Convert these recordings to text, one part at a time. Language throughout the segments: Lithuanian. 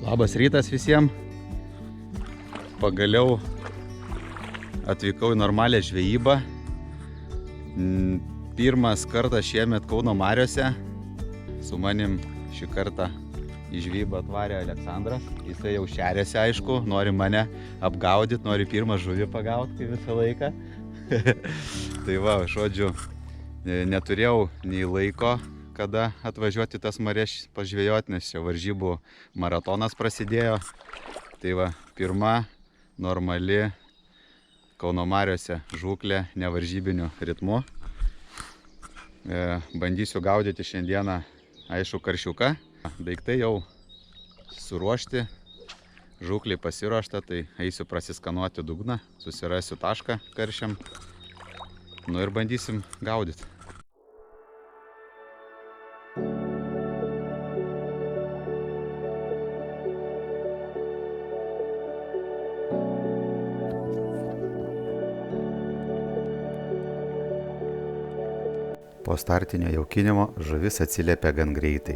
Labas rytas visiems. Pagaliau atvykau į normalią žvejybą. Pirmas kartas šiemet Kauno mariose. Su manim šį kartą į žvejybą atvarė Aleksandras. Jisai jau šeriasi, aišku, nori mane apgaudyti, nori pirmą žuvį pagauti, kaip visą laiką. Tai va, žodžiu, neturėjau nei laiko, kada atvažiuoti tas marias pažvejoti, nes čia varžybų maratonas prasidėjo. Tai va, pirma normali Kauno mariose žūklė nevaržybiniu ritmu. Bandysiu gaudyti šiandieną, aišku, karšiuką. Daiktai jau suruošti, žūklį pasiruošta, tai eisiu prasiskanuoti dugną, susirasiu tašką karšiam. Nu ir bandysim gaudyti. Po startinio jaukinimo žuvis atsiliepia gan greitai.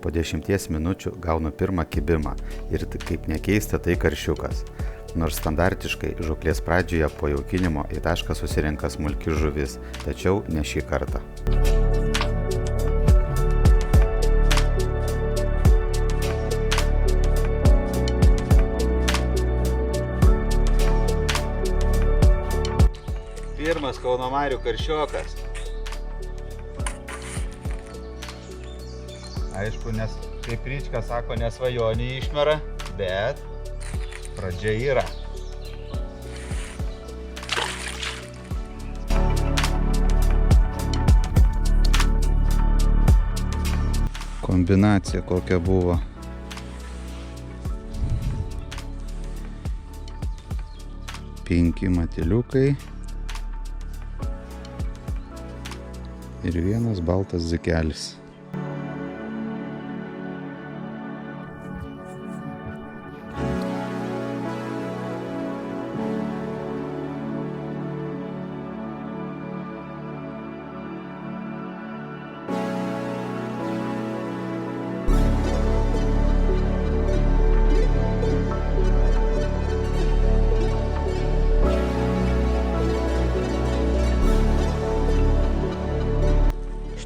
Po 10 minučių gaunu pirmą kibimą ir kaip nekeista, tai karšiukas. Nors standartiškai žūklės pradžioje po jaukinimo į tašką susirenka smulki žuvis, tačiau ne šį kartą. Pirmas Kauno marių karšiokas. Aišku, nes kaip Ryčka sako, nesvajonį išmera, bet pradžia yra. Kombinacija kokia buvo. Penki matiliukai ir vienas baltas zikelis.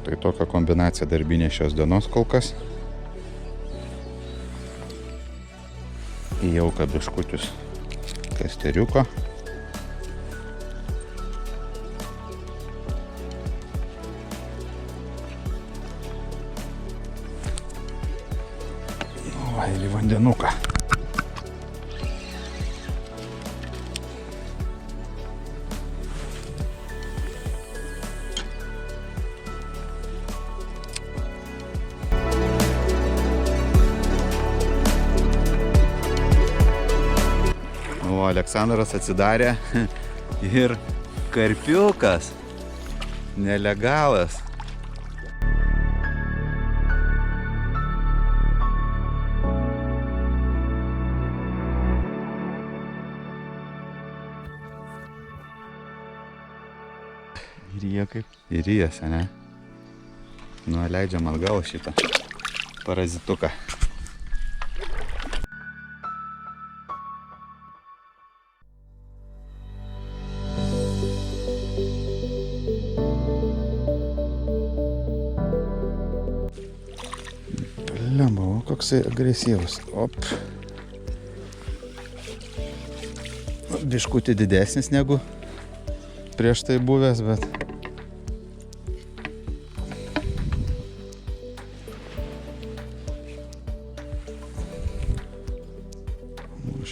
Štai tokia kombinacija darbinė šios dienos kol kas. Į jauką biškučius kasteriuko. Va, ir į vandenuką. O Aleksandras atsidarė ir karpiukas, nelegalas. Ir jie kaip? Ir jie, ne? Nu, leidžiam atgal šitą parazituką. Lemba, o koksai agresyvus. Op. Biškutį didesnis negu prieš tai buvęs, bet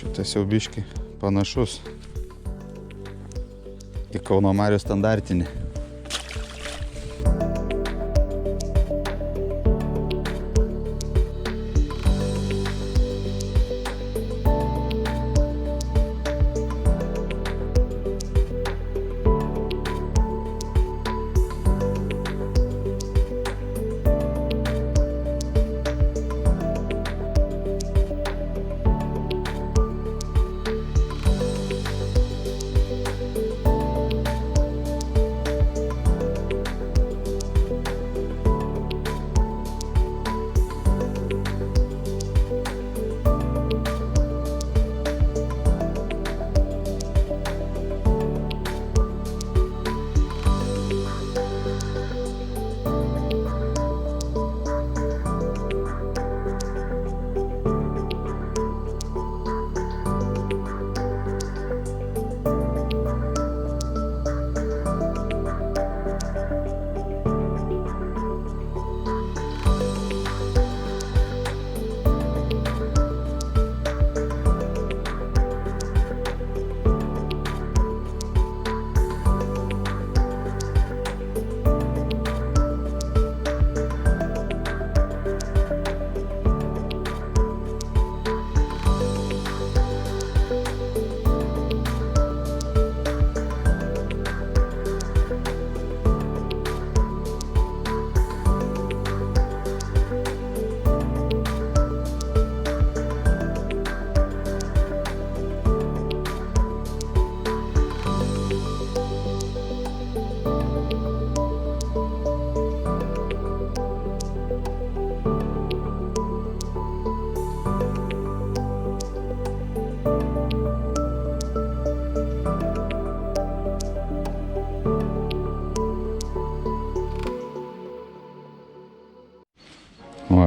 šitas jau biškį panašus į Kauno marių standartinį.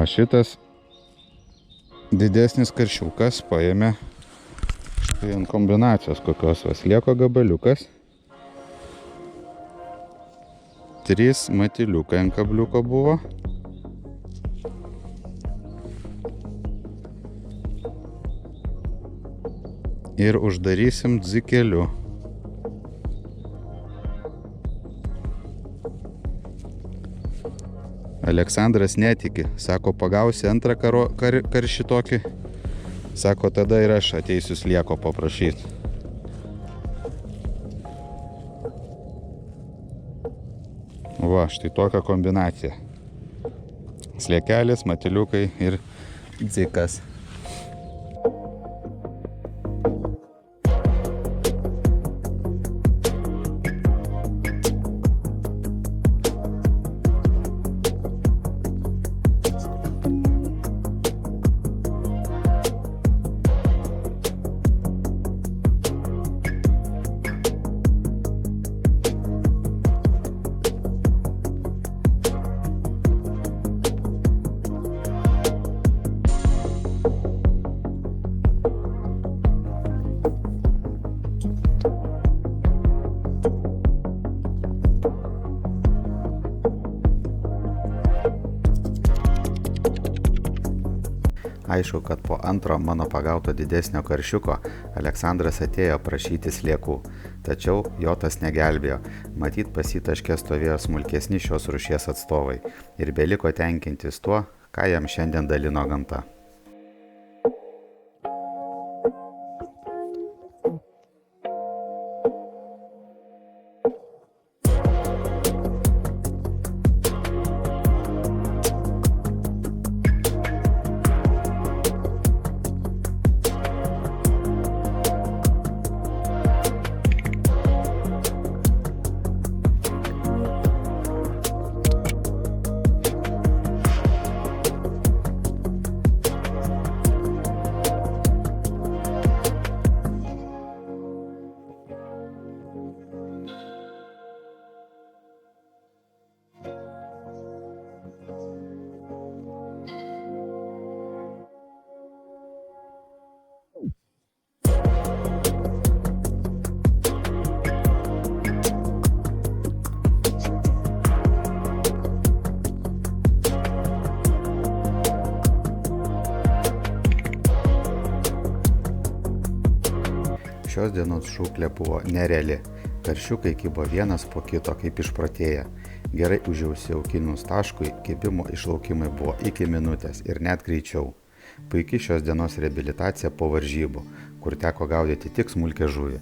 Va, šitas didesnis karšiukas paėmė štai ant kombinacijos kokios vaslieko gabaliukas. 3 matiliukai ant kabliuko buvo. Ir uždarysim dzikeliu. Aleksandras netiki, sako, pagausi antrą karšį tokį, sako, tada ir aš ateisiu slieko paprašyti. Va, štai tokia kombinacija. Sliekelis, matiliukai ir dzikas. Aišku, kad po antro mano pagauto didesnio karšiuko Aleksandras atėjo prašyti sliekų, tačiau jo tas negelbėjo. Matyt, pas jį taške stovėjo smulkesni šios rūšies atstovai ir beliko tenkintis tuo, ką jam šiandien dalino gamta. Šios dienos žūklė buvo nereali. Karšiukai kibo vienas po kito kaip išprotėję. Gerai užsiaukinus taškui, kibimo išlaukimai buvo iki minutės ir net greičiau. Puiki šios dienos reabilitacija po varžybų, kur teko gaudyti tik smulkę žuvį.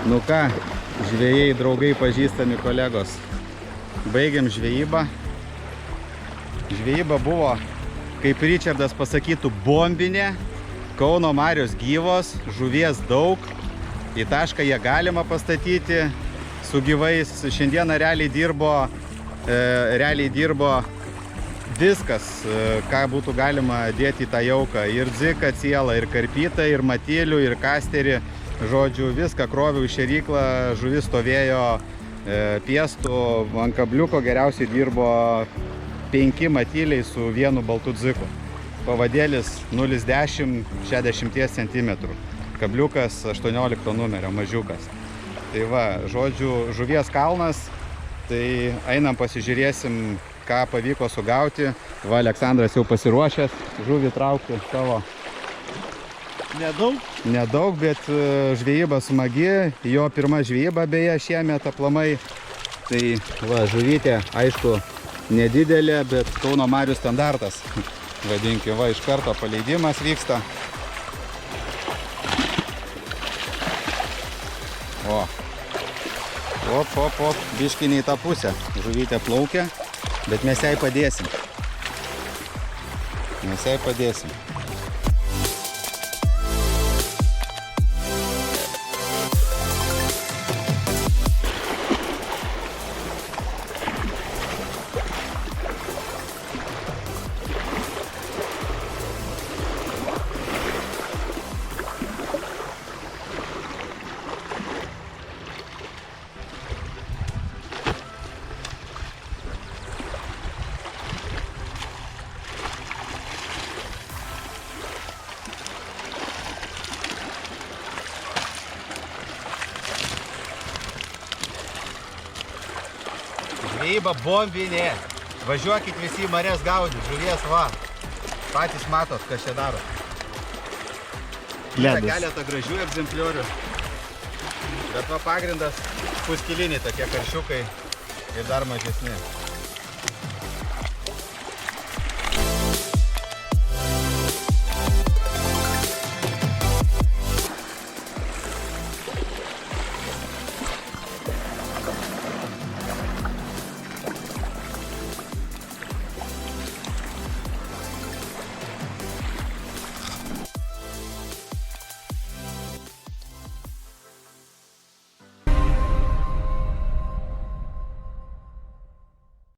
Nu ką, žvejai, draugai, pažįstami kolegos. Baigiam žvejybą. Žvejyba buvo, kaip Richardas pasakytų, bombinė. Kauno marios gyvos, žuvies daug. į tašką jie galima pastatyti su gyvais. Šiandieną realiai dirbo viskas, ką būtų galima dėti į tą jauką. Ir dziką, cielą, ir karpytą, ir matylių, ir kasterį. Žodžiu, viską kroviau į šėryklą, žuvis stovėjo piestų, ant kabliuko geriausiai dirbo 5 matyliai su vienu baltu dziku. Pavadėlis 0,10 60 cm. Kabliukas 18 numerio, mažiukas. Tai va, žodžiu, žuvies kalnas, tai einam pasižiūrėsim, ką pavyko sugauti. Va, Aleksandras jau pasiruošęs žuvį traukti savo. Nedaug, bet žvejyba smagi, jo pirma žvejyba beje šiemet aplamai. Tai va, žuvytė, aišku, nedidelė, bet Kauno marių standartas. Vadinki, va, iš karto paleidimas vyksta. O, op, biškiniai tą pusę. Žuvytė plaukia, bet mes jai padėsim. Žvejyba bombinė. Važiuokit visi į marias gaudyti, žuvies va. Patys matot, kas čia daro. Yra keletą gražių egzempliorių. Bet va pagrindas puskiliniai tokie karšiukai ir dar mažesni.